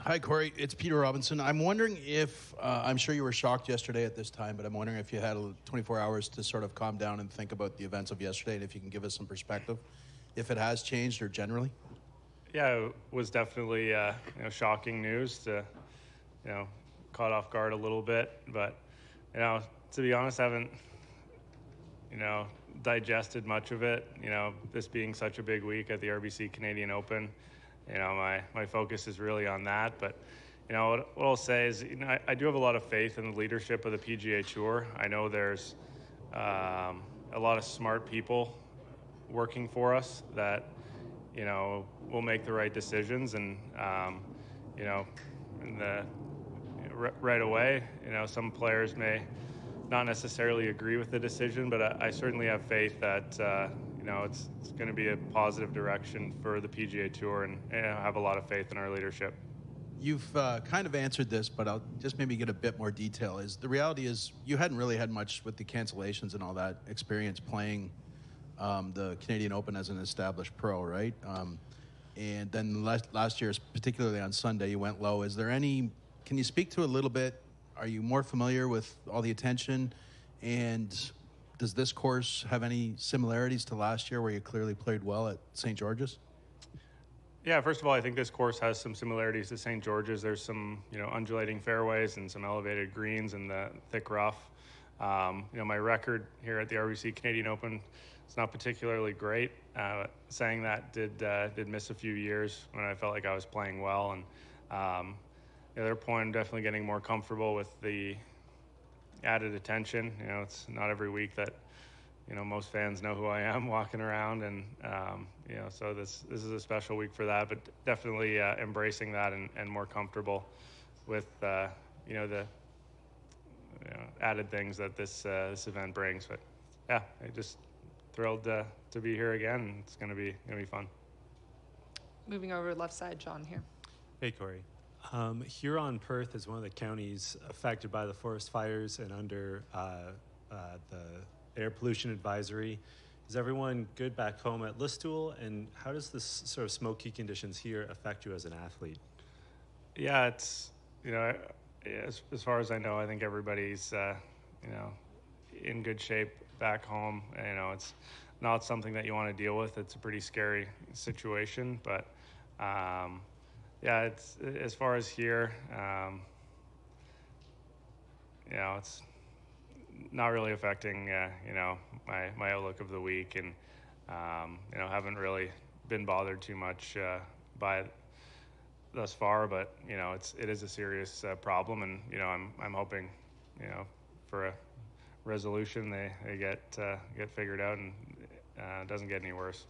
Hi, Corey. It's Peter Robinson. I'm wondering if, I'm sure you were shocked yesterday at this time, but I'm wondering if you had 24 hours to sort of calm down and think about the events of yesterday, and if you can give us some perspective, if it has changed or generally. Yeah, it was definitely shocking news to caught off guard a little bit, but to be honest, I haven't digested much of it. This being such a big week at the RBC Canadian Open, my focus is really on that. But what I'll say is I do have a lot of faith in the leadership of the PGA Tour. I know there's a lot of smart people working for us that will make the right decisions, and right away, some players may not necessarily agree with the decision, but I certainly have faith that it's going to be a positive direction for the PGA Tour, and I have a lot of faith in our leadership. You've kind of answered this, but I'll just maybe get a bit more detail. The reality is you hadn't really had much with the cancellations and all that experience playing the Canadian Open as an established pro, right? And then last year, particularly on Sunday, you went low. Can you speak to a little bit? Are you more familiar with all the attention? And does this course have any similarities to last year where you clearly played well at St. George's? Yeah, first of all, I think this course has some similarities to St. George's. There's some, undulating fairways and some elevated greens and the thick rough. My record here at the RBC Canadian Open is not particularly great. Saying that, did miss a few years when I felt like I was playing well, and the other point, I'm definitely getting more comfortable with the added attention. It's not every week that most fans know who I am walking around, and so this is a special week for that. But definitely embracing that and more comfortable with the added things that this event brings. But yeah, I'm just thrilled to be here again. It's gonna be fun. Moving over to left side, John here. Hey, Corey. Huron-Perth is one of the counties affected by the forest fires and under the air pollution advisory. Is everyone good back home at Listowel? And how does this sort of smoky conditions here affect you as an athlete? Yeah, it's, as far as I know, I think everybody's, in good shape back home. It's not something that you want to deal with. It's a pretty scary situation, but yeah, it's as far as here, it's not really affecting, my outlook of the week, and haven't really been bothered too much by it thus far. But it is a serious problem, and I'm hoping for a resolution. They get figured out, and it doesn't get any worse.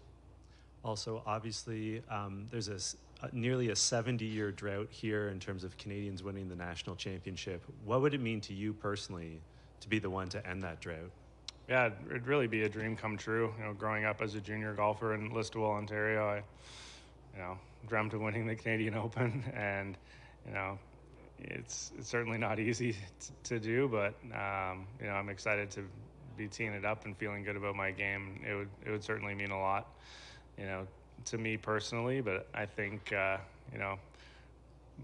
Also, obviously, there's nearly a 70-year drought here in terms of Canadians winning the national championship. What would it mean to you personally to be the one to end that drought? Yeah, it'd really be a dream come true. Growing up as a junior golfer in Listowel, Ontario, I dreamt of winning the Canadian Open, and it's certainly not easy to do, but I'm excited to be teeing it up and feeling good about my game. It would certainly mean a lot, to me personally, but I think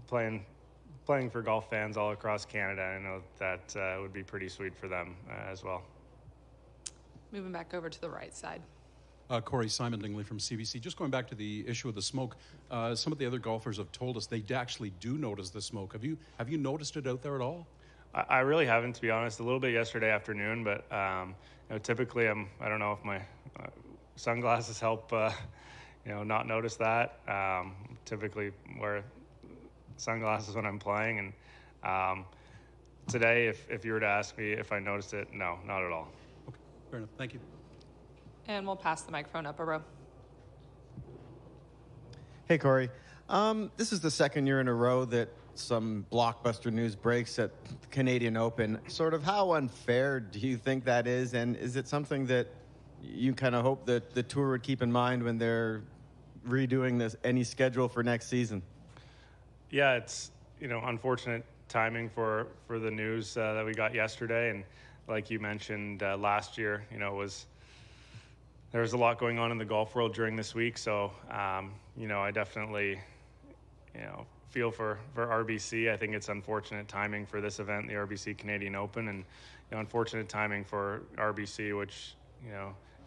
playing for golf fans all across Canada, I know that would be pretty sweet for them as well. Moving back over to the right side. Corey, Simon Dingley from CBC. Just going back to the issue of the smoke, some of the other golfers have told us they actually do notice the smoke. Have you noticed it out there at all? I really haven't, to be honest. A little bit yesterday afternoon, but typically I don't know if my sunglasses help not notice that. Typically wear sunglasses when I'm playing, and today, if you were to ask me if I noticed it, no, not at all. Okay, fair enough. Thank you. And we'll pass the microphone up a row. Hey, Corey. This is the second year in a row that some blockbuster news breaks at the Canadian Open. Sort of how unfair do you think that is? And is it something that you kind of hope that the tour would keep in mind when they're redoing any schedule for next season? Yeah, it's unfortunate timing for the news that we got yesterday, and like you mentioned last year, there was a lot going on in the golf world during this week, so I definitely feel for RBC. I think it's unfortunate timing for this event, the RBC Canadian Open, and unfortunate timing for RBC, which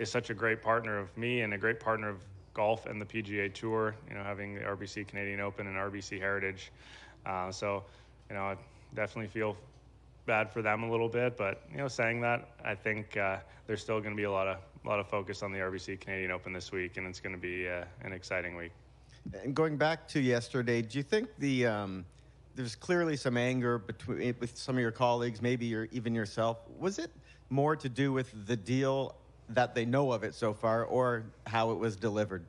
is such a great partner of me and a great partner of golf and the PGA Tour. Having the RBC Canadian Open and RBC Heritage. So I definitely feel bad for them a little bit, but saying that, I think there's still going to be a lot of focus on the RBC Canadian Open this week, and it's going to be an exciting week. And going back to yesterday, do you think there's clearly some anger with some of your colleagues, maybe even yourself? Was it more to do with the deal that they know of it so far, or how it was delivered?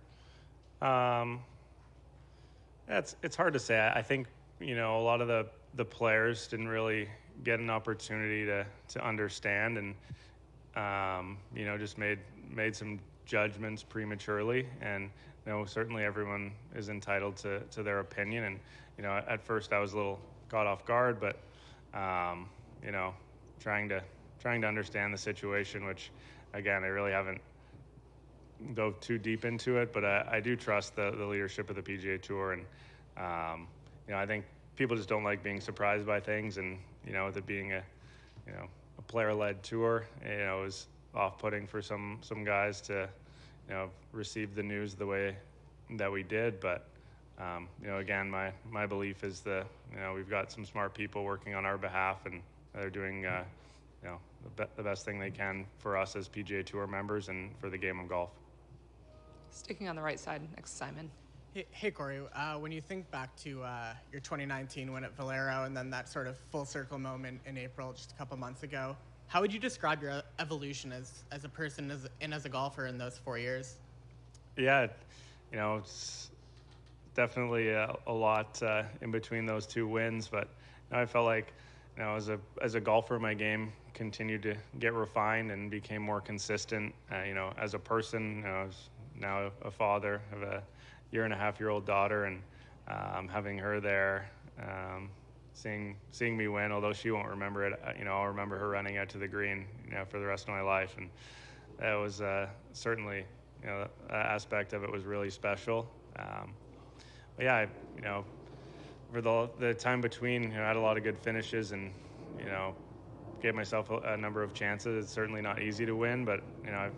It's hard to say. I think a lot of the players didn't really get an opportunity to understand, and just made some judgments prematurely. And certainly everyone is entitled to their opinion. And at first I was a little caught off guard, but trying to understand the situation, which again I really haven't dove too deep into it, but I do trust the leadership of the PGA Tour, and I think people just don't like being surprised by things, and with it being a player-led tour, it was off-putting for some guys to receive the news the way that we did. But again, my belief is we've got some smart people working on our behalf, and they're doing the best thing they can for us as PGA Tour members and for the game of golf. Sticking on the right side, next to Simon. Hey Corey, when you think back to your 2019 win at Valero and then that sort of full circle moment in April just a couple months ago, how would you describe your evolution as a person and as a golfer in those 4 years? Yeah, it's definitely a lot in between those two wins, but I felt like as a golfer, my game continued to get refined and became more consistent. As a person, I was now a father of a 1.5-year-old daughter, and having her there, seeing me win, although she won't remember it, I'll remember her running out to the green, for the rest of my life. And that was certainly, that aspect of it was really special. But yeah, for the time between, I had a lot of good finishes and, gave myself a number of chances. It's certainly not easy to win, but, I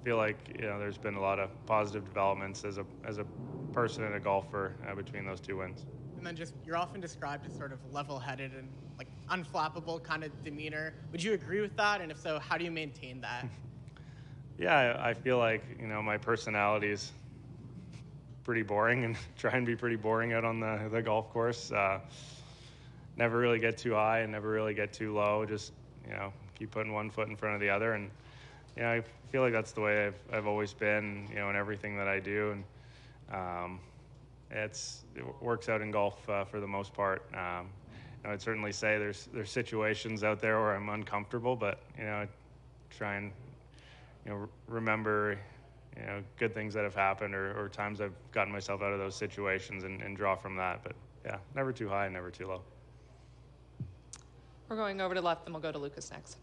feel like, there's been a lot of positive developments as a person and a golfer between those two wins. And then you're often described as sort of level-headed and like unflappable kind of demeanor. Would you agree with that? And if so, how do you maintain that? Yeah, I feel like, my personality is pretty boring, and try and be pretty boring out on the golf course. Never really get too high and never really get too low. Just, keep putting one foot in front of the other. And, I feel like that's the way I've always been, in everything that I do. And it works out in golf for the most part. I'd certainly say there's situations out there where I'm uncomfortable, but, I try and, remember, good things that have happened or times I've gotten myself out of those situations and draw from that. But yeah, never too high, never too low. We're going over to left, then we'll go to Lucas next.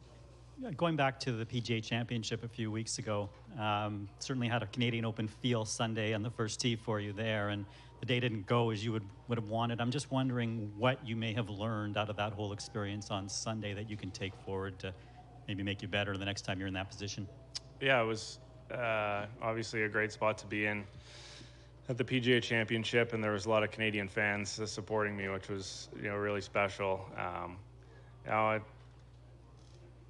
Yeah, going back to the PGA Championship a few weeks ago, certainly had a Canadian Open feel Sunday on the first tee for you there, and the day didn't go as you would have wanted. I'm just wondering what you may have learned out of that whole experience on Sunday that you can take forward to maybe make you better the next time you're in that position. Yeah, it was obviously a great spot to be in at the PGA Championship, and there was a lot of Canadian fans supporting me, which was really special. I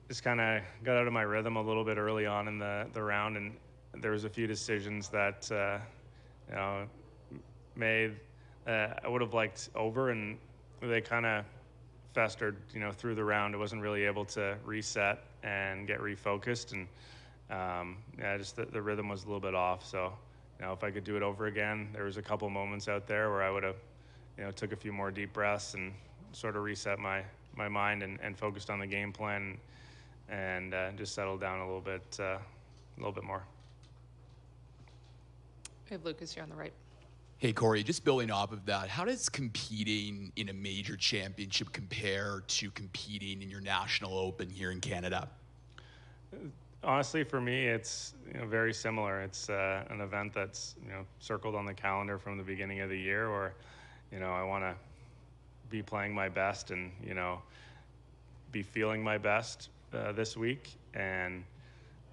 just kind of got out of my rhythm a little bit early on in the round, and there was a few decisions that made I would have liked over, and they kind of festered through the round. I wasn't really able to reset and get refocused, and just the rhythm was a little bit off. So if I could do it over again, there was a couple moments out there where I would have took a few more deep breaths and sort of reset my mind and focused on the game plan and just settled down a little bit more. We have Lucas here on the right. Hey, Corey, just building off of that, how does competing in a major championship compare to competing in your national open here in Canada? Honestly, for me, it's very similar. It's an event that's circled on the calendar from the beginning of the year, where I want to be playing my best and, be feeling my best this week. And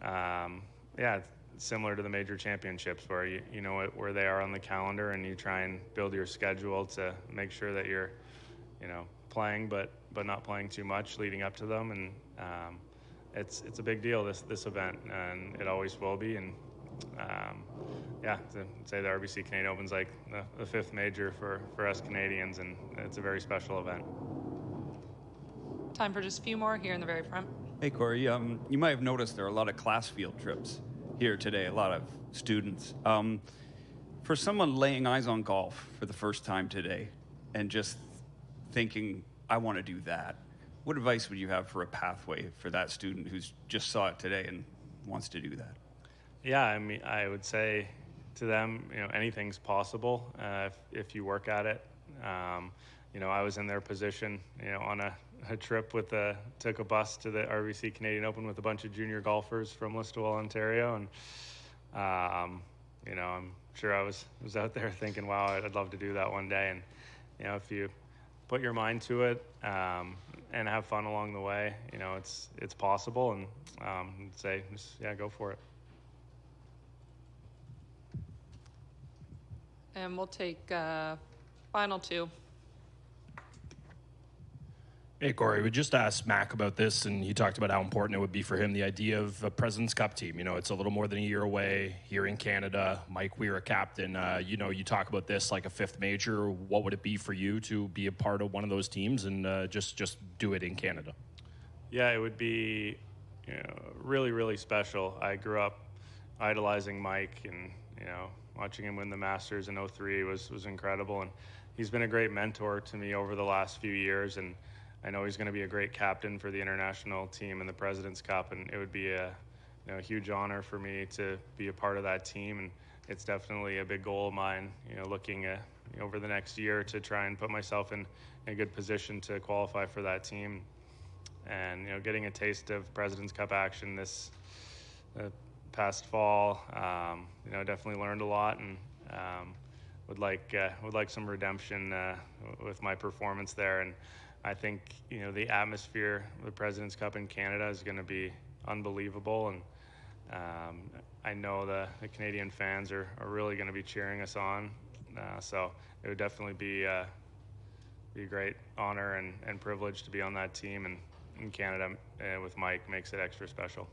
yeah, it's similar to the major championships where you know where they are on the calendar, and you try and build your schedule to make sure that you're, playing but not playing too much leading up to them. And it's a big deal, this event, and it always will be. And yeah, to say the RBC Canadian Open's like the fifth major for us Canadians, and it's a very special event. Time for just a few more here in the very front. Hey, Corey, you might have noticed there are a lot of class field trips here today, a lot of students. For someone laying eyes on golf for the first time today and just thinking, I want to do that, what advice would you have for a pathway for that student who's just saw it today and wants to do that? Yeah, I mean, I would say to them, anything's possible if you work at it. I was in their position, on a trip took a bus to the RBC Canadian Open with a bunch of junior golfers from Listowel, Ontario, and I'm sure I was out there thinking, wow, I'd love to do that one day. And if you put your mind to it and have fun along the way, it's possible. And I'd say, go for it. And we'll take final two. Hey, Corey, we just asked Mac about this, and he talked about how important it would be for him, the idea of a President's Cup team. It's a little more than a year away here in Canada. Mike Weir, a captain. You talk about this like a fifth major. What would it be for you to be a part of one of those teams and just do it in Canada? Yeah, it would be really, really special. I grew up idolizing Mike, and watching him win the Masters in 2003 was incredible. And he's been a great mentor to me over the last few years, and I know he's going to be a great captain for the international team in the President's Cup, and it would be a huge honor for me to be a part of that team. And it's definitely a big goal of mine, looking at over the next year to try and put myself in a good position to qualify for that team. And getting a taste of President's Cup action this past fall, definitely learned a lot, and would like some redemption with my performance there. And I think the atmosphere of the President's Cup in Canada is going to be unbelievable, and I know the Canadian fans are really going to be cheering us on. So it would definitely be a great honor and privilege to be on that team, and in Canada with Mike makes it extra special.